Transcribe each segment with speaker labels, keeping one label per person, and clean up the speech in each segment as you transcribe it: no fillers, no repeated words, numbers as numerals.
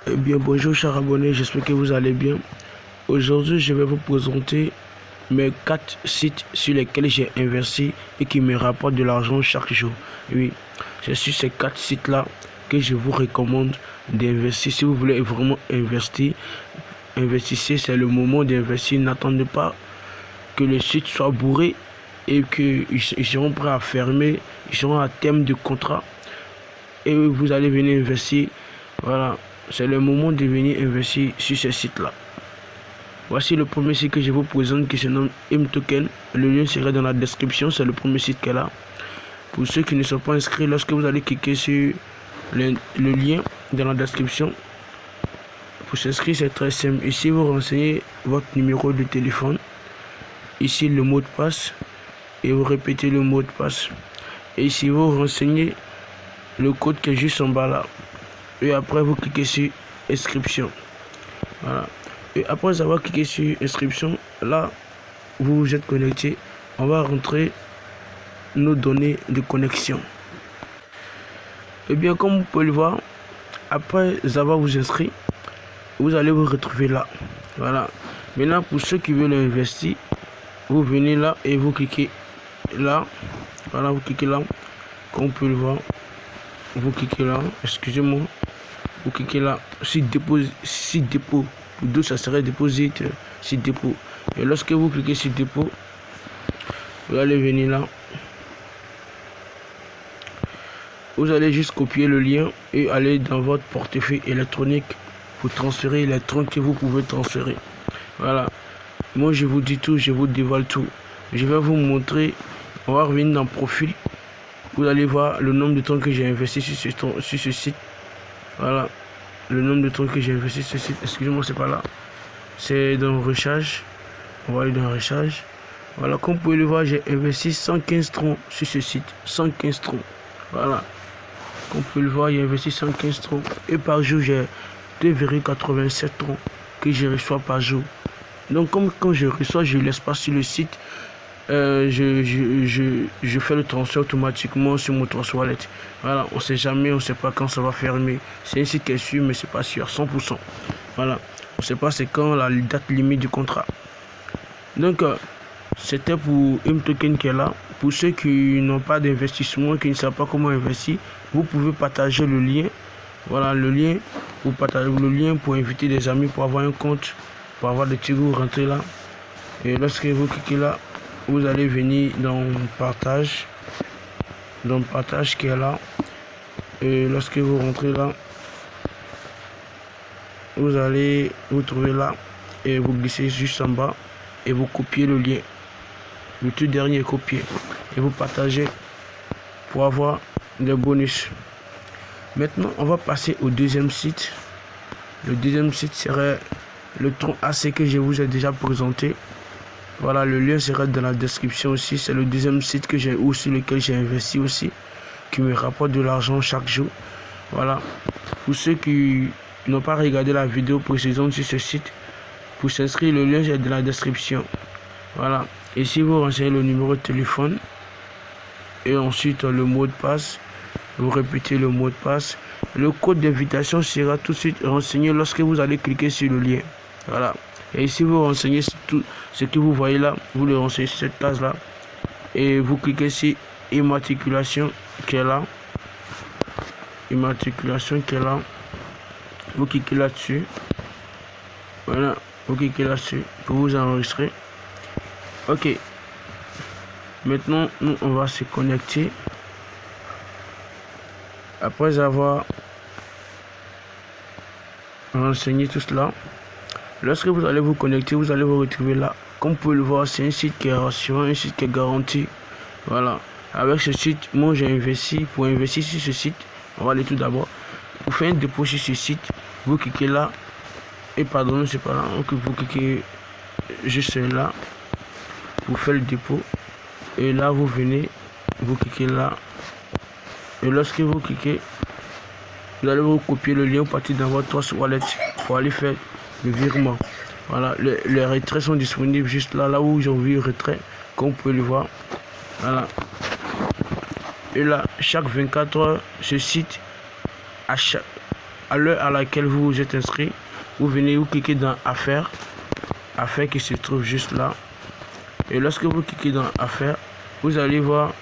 Speaker 1: Eh bien, bonjour chers abonnés, j'espère que vous allez bien. Aujourd'hui, je vais vous présenter mes 4 sites sur lesquels j'ai investi et qui me rapportent de l'argent chaque jour. Oui, c'est sur ces 4 sites-là que je vous recommande d'investir. Si vous voulez vraiment investir, investissez, c'est le moment d'investir. N'attendez pas que le site soit bourré et qu'ils seront prêts à fermer, ils seront à terme de contrat et vous allez venir investir. Voilà, c'est le moment de venir investir sur ce site-là. Voici le premier site que je vous présente qui se nomme mToken. Le lien sera dans la description, c'est le premier site qu'elle a. Pour ceux qui ne sont pas inscrits, lorsque vous allez cliquer sur le lien dans la description, pour s'inscrire, c'est très simple. Ici, vous renseignez votre numéro de téléphone. Ici, le mot de passe. Et vous répétez le mot de passe. Et ici, vous renseignez le code qui est juste en bas là. Et après, vous cliquez sur inscription. Voilà. Et après avoir cliqué sur inscription, là, vous vous êtes connecté. On va rentrer nos données de connexion. Et bien, comme vous pouvez le voir, après avoir vous inscrit, vous allez vous retrouver là. Voilà. Maintenant, pour ceux qui veulent investir, vous venez là et vous cliquez là. Voilà, vous cliquez là. Comme vous pouvez le voir, vous cliquez là. Excusez-moi. Vous cliquez là. Site dépôt. Pour deux, ça serait déposit, site dépôt. Et lorsque vous cliquez sur dépôt, vous allez venir là. Vous allez juste copier le lien et aller dans votre portefeuille électronique pour transférer les troncs que vous pouvez transférer. Voilà. Moi, je vous dis tout, je vous dévoile tout. Je vais vous montrer. On va revenir dans profil. Vous allez voir le nombre de temps que j'ai investi sur ce site. Voilà. Le nombre de temps que j'ai investi sur ce site. Excusez-moi, c'est pas là. C'est dans recharge. On va aller dans recharge. Voilà, comme vous pouvez le voir, j'ai investi 115 troncs sur ce site. 115 troncs. Voilà. Comme vous pouvez le voir, j'ai investi 115 troncs. Et par jour, j'ai 2,87 troncs que je reçois par jour. Donc, comme quand je reçois, je ne laisse pas sur le site. Je fais le transfert automatiquement sur mon transfert wallet. Voilà, on sait jamais, on sait pas quand ça va fermer. C'est un site qui est sûr, mais c'est pas sûr, 100%. Voilà, on sait pas c'est quand la date limite du contrat. Donc, c'était pour mToken qui est là. Pour ceux qui n'ont pas d'investissement, qui ne savent pas comment investir, vous pouvez partager le lien. Voilà, le lien, vous partagez le lien pour inviter des amis, pour avoir un compte, pour avoir des petits goûts, rentrer là. Et lorsque vous cliquez là, vous allez venir dans partage qui est là. Et lorsque vous rentrez là, vous allez vous trouver là et vous glissez juste en bas et vous copiez le lien. Le tout dernier est copié et vous partagez pour avoir des bonus. Maintenant, on va passer au deuxième site. Le deuxième site serait le tronc AC que je vous ai déjà présenté. Voilà, le lien sera dans la description aussi. C'est le deuxième site que j'ai sur lequel j'ai investi aussi, qui me rapporte de l'argent chaque jour. Voilà. Pour ceux qui n'ont pas regardé la vidéo précédente sur ce site, pour s'inscrire, le lien est dans la description. Voilà. Et si vous renseignez le numéro de téléphone et ensuite le mot de passe, vous répétez le mot de passe. Le code d'invitation sera tout de suite renseigné lorsque vous allez cliquer sur le lien. Voilà. Et ici, vous renseignez tout ce que vous voyez là, vous le renseignez sur cette case là. Et vous cliquez sur immatriculation qui est là. Immatriculation qui est là. Vous cliquez là-dessus. Voilà, vous cliquez là-dessus pour vous enregistrer. Ok. Maintenant, nous, on va se connecter. Après avoir renseigné tout cela. Lorsque vous allez vous connecter, vous allez vous retrouver là. Comme vous pouvez le voir, c'est un site qui est rassurant, un site qui est garanti. Voilà. Avec ce site, moi j'ai investi. Pour investir sur ce site, on va aller tout d'abord. Pour faire un dépôt sur ce site, vous cliquez là. Et pardon, c'est pas là. Donc vous cliquez juste là. Vous faites le dépôt. Et là, vous venez. Vous cliquez là. Et lorsque vous cliquez, vous allez vous copier le lien pour partir dans votre Trust Wallet pour aller faire le virement. Voilà, les retraits sont disponibles juste là où j'ai vu le retrait, comme vous pouvez le voir. Voilà. Et là, chaque 24 heures, ce site, à à l'heure à laquelle vous vous êtes inscrit, vous venez, vous cliquez dans Affaires, Affaires qui se trouve juste là. Et lorsque vous cliquez dans Affaires, vous allez voir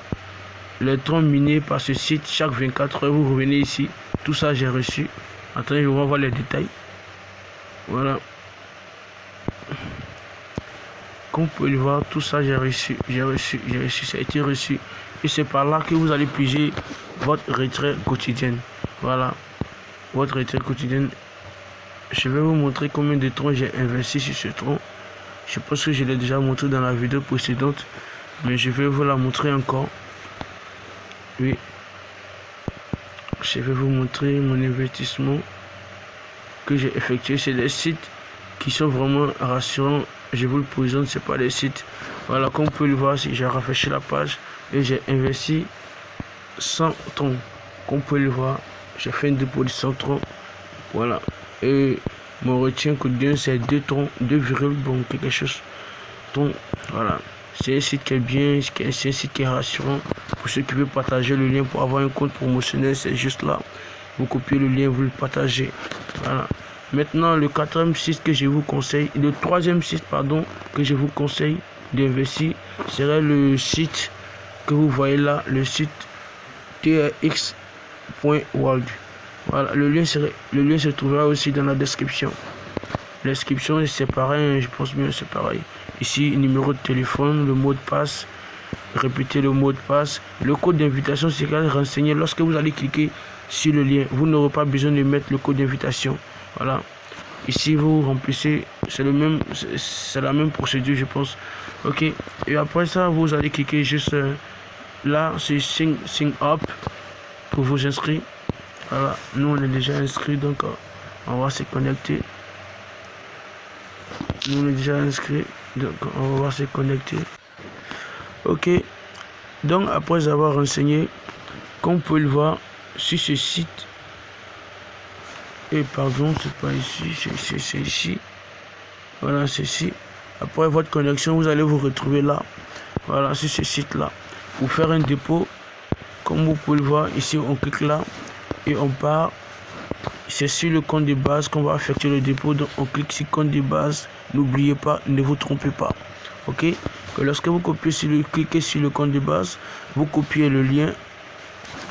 Speaker 1: les troncs minés par ce site chaque 24 heures. Vous revenez ici. Tout ça, j'ai reçu. Attendez, je vais voir les détails. Voilà. Comme vous pouvez le voir, tout ça, j'ai reçu. Ça a été reçu. Et c'est par là que vous allez piger votre retrait quotidienne. Voilà. Votre retrait quotidienne. Je vais vous montrer combien de troncs j'ai investi sur ce tronc. Je pense que je l'ai déjà montré dans la vidéo précédente. Mais je vais vous la montrer encore. Oui. Je vais vous montrer mon investissement que j'ai effectué. C'est des sites qui sont vraiment rassurants. Je vous le présente, c'est pas des sites. Voilà, comme vous pouvez le voir, si j'ai rafraîchi la page et j'ai investi 100 troncs. Comme vous pouvez le voir, j'ai fait une dépôt de 100 troncs. Voilà. Et mon retien quotidien, c'est 2 troncs, 2, bon, quelque chose. Donc, voilà. C'est un site qui est bien, c'est un site qui est rassurant. Pour ceux qui veulent partager le lien pour avoir un compte promotionnel, c'est juste là. Vous copiez le lien, vous le partagez. Voilà. Maintenant, le quatrième site que je vous conseille, le troisième site, pardon, que je vous conseille d'investir, serait le site que vous voyez là, le site trx.world. Voilà, le lien se trouvera aussi dans la description. L'inscription c'est pareil, je pense bien c'est pareil. Ici, numéro de téléphone, le mot de passe, répétez le mot de passe. Le code d'invitation sera renseigné lorsque vous allez cliquer sur le lien. Vous n'aurez pas besoin de mettre le code d'invitation. Voilà. Ici, vous remplissez, c'est la même procédure, je pense. Ok. Et après ça, vous allez cliquer juste là, c'est sign up pour vous inscrire. Voilà. Nous, on est déjà inscrit, donc on va se connecter. Nous on est déjà inscrit, donc on va se connecter. Ok, donc après avoir renseigné, comme vous pouvez le voir sur ce site, et pardon, c'est pas ici, c'est ici. Voilà, c'est ici. Après votre connexion, vous allez vous retrouver là. Voilà, sur ce site là. Pour faire un dépôt, comme vous pouvez le voir ici, on clique là et on part. C'est sur le compte de base qu'on va effectuer le dépôt. Donc on clique sur compte de base. N'oubliez pas, ne vous trompez pas. Ok. Que lorsque vous cliquez sur le compte de base, vous copiez le lien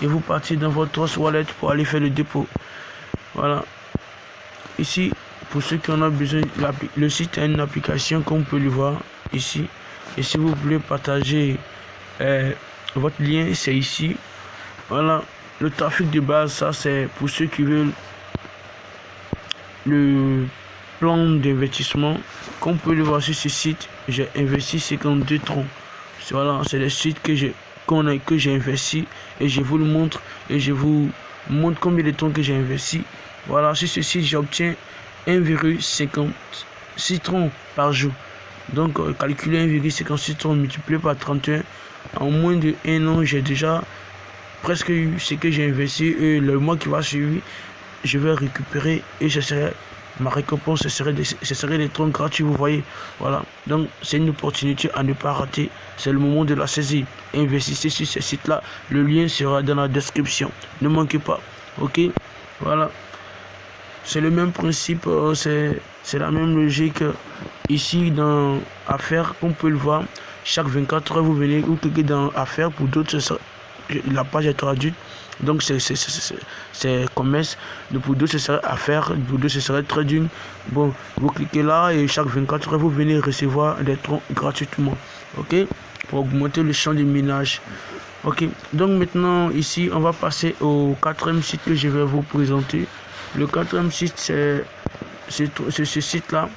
Speaker 1: et vous partez dans votre Trust Wallet pour aller faire le dépôt. Voilà. Ici, pour ceux qui en ont besoin, le site a une application comme vous pouvez le voir ici. Et si vous voulez partager votre lien, c'est ici. Voilà. Le trafic de base, ça c'est pour ceux qui veulent le plan d'investissement. Comme vous pouvez le voir sur ce site, j'ai investi 52 troncs. Voilà, c'est le site que j'ai investi et je vous le montre et je vous montre combien de troncs que j'ai investi. Voilà, sur ce site, j'obtiens 1,56 troncs par jour. Donc, calculer 1,56 troncs multiplié par 31, en moins de 1 an, j'ai déjà presque eu ce que j'ai investi et le mois qui va suivre, je vais récupérer et ce serait ma récompense, ce serait des troncs gratuits, vous voyez. Voilà, donc c'est une opportunité à ne pas rater, c'est le moment de la saisir. Investissez sur ce site là, le lien sera dans la description, ne manquez pas. Ok, voilà, c'est le même principe, c'est la même logique ici dans Affaires. On peut le voir, chaque 24 heures vous venez, vous cliquez dans Affaires. Pour d'autres, la page est traduite, donc c'est commerce. Pour d'autres ce serait affaires, pour d'autres ce serait trading. Bon, vous cliquez là et chaque 24 heures vous venez recevoir des troncs gratuitement. Ok, pour augmenter le champ de minage. Ok, donc maintenant ici on va passer au quatrième site que je vais vous présenter. Le quatrième site, c'est ce site là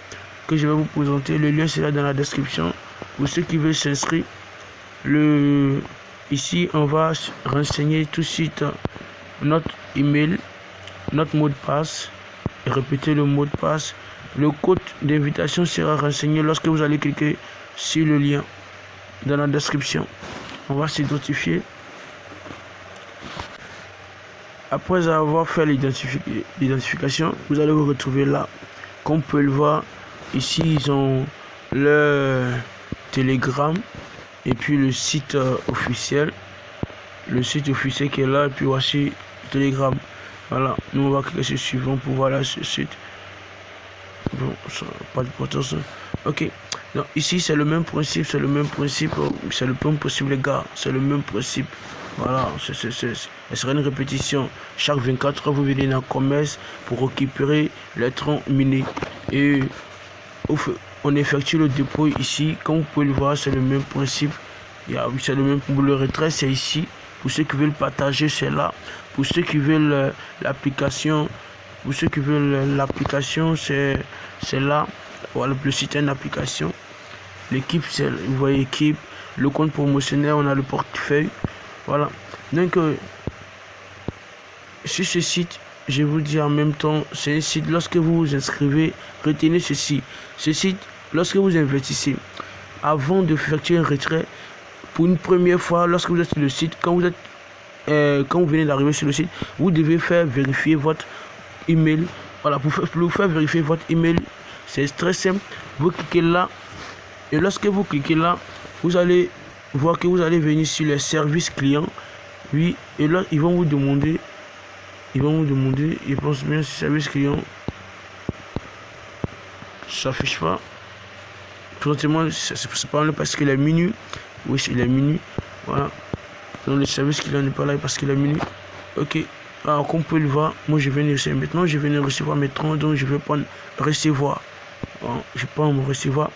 Speaker 1: que je vais vous présenter. Le lien sera dans la description pour ceux qui veulent s'inscrire. Ici, on va renseigner tout de suite notre email, notre mot de passe, et répéter le mot de passe. Le code d'invitation sera renseigné lorsque vous allez cliquer sur le lien dans la description. On va s'identifier. Après avoir fait l'identification, vous allez vous retrouver là. Comme vous pouvez le voir, ici, ils ont le Telegram. Et puis le site officiel qui est là, et puis voici Telegram. Voilà, nous on va cliquer sur suivant pour voir là ce site. Bon, ça n'a pas d'importance. Ok, donc ici c'est le même principe, c'est le même principe, c'est le même possible les gars, c'est le même principe. Voilà, ce sera une répétition. Chaque 24 heures, vous venez dans le commerce pour récupérer les 30 minutes. Et on effectue le dépôt ici. Comme vous pouvez le voir, c'est le même principe. C'est le même pour le retrait, c'est ici. Pour ceux qui veulent partager, c'est là. Pour ceux qui veulent l'application, c'est là. Voilà, le site est une application. L'équipe, c'est, vous voyez, équipe. Le compte promotionnel, on a le portefeuille. Voilà. Donc, sur ce site, je vous dis en même temps, c'est un site, lorsque vous vous inscrivez, retenez ceci. Ce site, lorsque vous investissez, avant de effectuer un retrait, pour une première fois, lorsque vous êtes sur le site, quand vous venez d'arriver sur le site, vous devez faire vérifier votre email. Voilà, pour vous faire vérifier votre email, c'est très simple. Vous cliquez là, et lorsque vous cliquez là, vous allez voir que vous allez venir sur les services clients. Oui, et là, ils vont vous demander, je pense bien, service client, ça s'affiche pas. Présentement, c'est pas là parce qu'il est minuit. Oui, il est minuit. Voilà. Donc le service client n'est pas là parce qu'il est minuit. Ok. Alors, comme on peut le voir, moi je viens de recevoir. Maintenant, je viens de recevoir mes 30, donc je vais prendre recevoir. Bon, je prends mon recevoir.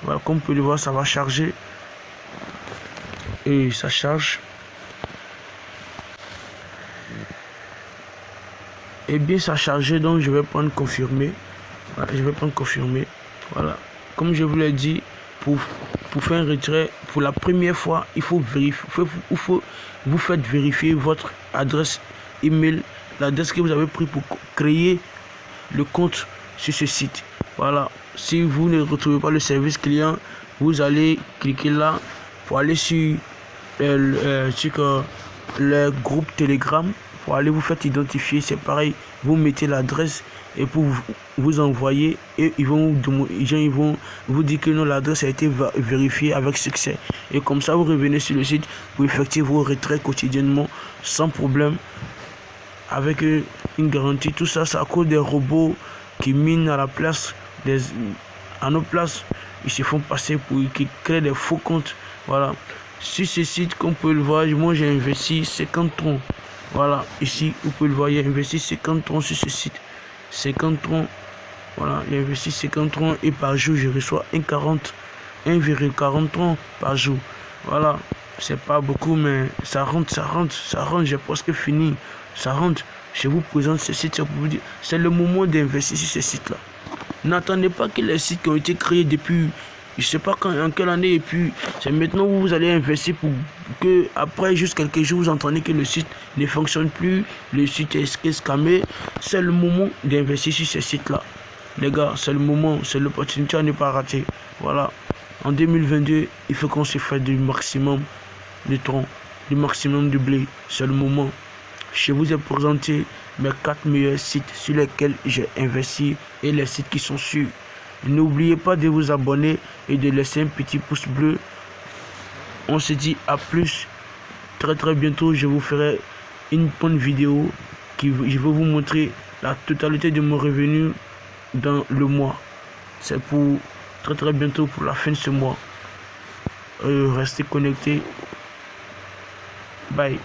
Speaker 1: Voilà, comme on peut le voir, ça va charger. Et ça charge. Et bien, ça a chargé, donc je vais prendre confirmer. Voilà, je vais prendre confirmer. Voilà. Comme je vous l'ai dit, pour faire un retrait, pour la première fois, il faut vérifier, vous faites vérifier votre adresse email, l'adresse que vous avez pris pour créer le compte sur ce site. Voilà. Si vous ne retrouvez pas le service client, vous allez cliquer là pour aller sur le groupe Telegram. Pour aller vous faire identifier, c'est pareil, vous mettez l'adresse et pour vous envoyer, et ils vont vous dire que non, l'adresse a été vérifiée avec succès, et comme ça vous revenez sur le site pour effectuer vos retraits quotidiennement sans problème, avec une garantie. Tout ça, c'est à cause des robots qui minent à nos places, ils se font passer pour qui créent des faux comptes. Voilà, sur ce site, comme vous pouvez le voir, moi j'ai investi 50 troncs. Voilà, ici, vous pouvez le voir, il a investi 50 troncs sur ce site. 50 troncs. Voilà, il a investi 50 troncs et par jour, je reçois 1,40 troncs par jour. Voilà, c'est pas beaucoup, mais ça rentre, j'ai presque fini. Ça rentre. Je vous présente ce site pour vous dire, c'est le moment d'investir sur ce site-là. N'attendez pas que les sites qui ont été créés depuis je sais pas quand, en quelle année, et puis c'est maintenant où vous allez investir pour que après juste quelques jours vous entendez que le site ne fonctionne plus, le site est scammé. C'est le moment d'investir sur ce site là, les gars. C'est le moment, c'est l'opportunité à ne pas rater. Voilà, en 2022 il faut qu'on se fasse du maximum de troncs, du maximum de blé. C'est le moment. Je vous ai présenté mes 4 meilleurs sites sur lesquels j'ai investi et les sites qui sont sûrs. N'oubliez pas de vous abonner et de laisser un petit pouce bleu. On se dit à plus. Très bientôt, je vous ferai une bonne vidéo je vais vous montrer la totalité de mon revenu dans le mois. C'est pour très bientôt, pour la fin de ce mois. Restez connectés. Bye.